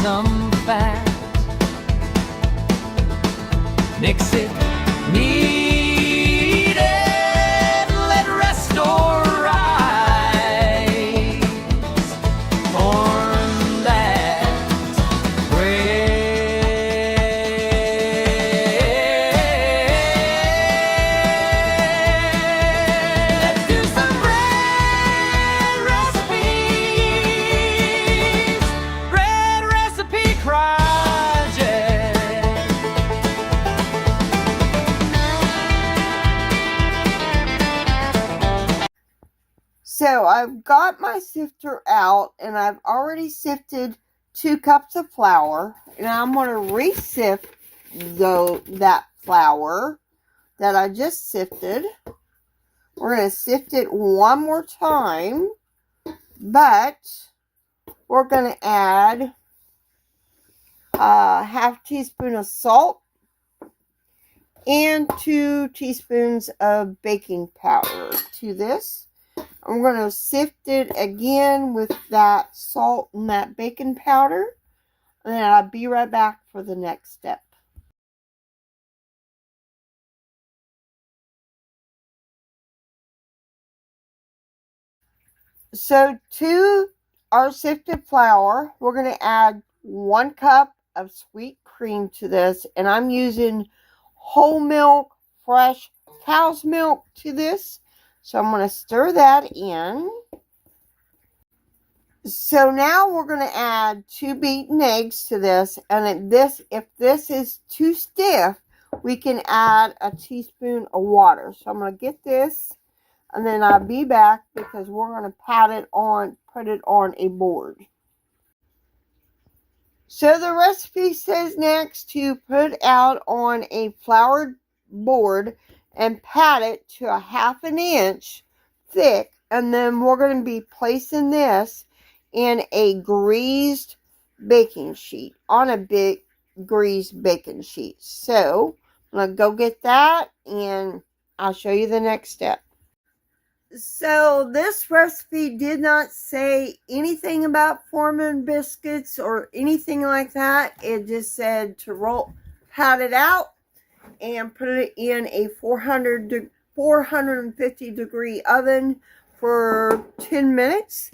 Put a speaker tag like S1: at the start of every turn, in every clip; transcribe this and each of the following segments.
S1: some fat. Mix it neat and let rest or rise. Tourn that bread. Let's do some bread recipes. Bread recipe project.
S2: So I've got my sifter out and I've already sifted 2 cups of flour, and I'm going to resift that flour that I just sifted. We're going to sift it one more time, but we're going to add a half teaspoon of salt and 2 teaspoons of baking powder to this. I'm going to sift it again with that salt and that baking powder. And then I'll be right back for the next step. So to our sifted flour, we're going to add 1 cup of sweet cream to this. And I'm using whole milk, fresh cow's milk to this. So I'm going to stir that in. So now we're going to add 2 beaten eggs to this. And if this is too stiff, we can add a teaspoon of water. So I'm going to get this, and then I'll be back because we're going to put it on a board. So the recipe says next to put out on a floured board and pat it to a 1/2 inch thick. And then we're going to be placing this in a greased baking sheet, on a big greased baking sheet. So I'm going to go get that and I'll show you the next step. So this recipe did not say anything about forming biscuits or anything like that. It just said to pat it out and put it in a 450 degree oven for 10 minutes.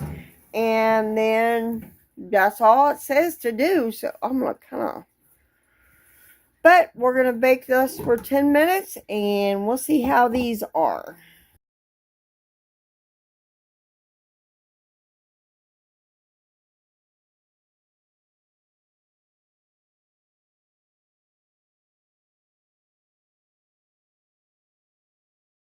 S2: And then that's all it says to do. So I'm going to but we're going to bake this for 10 minutes and we'll see how these are.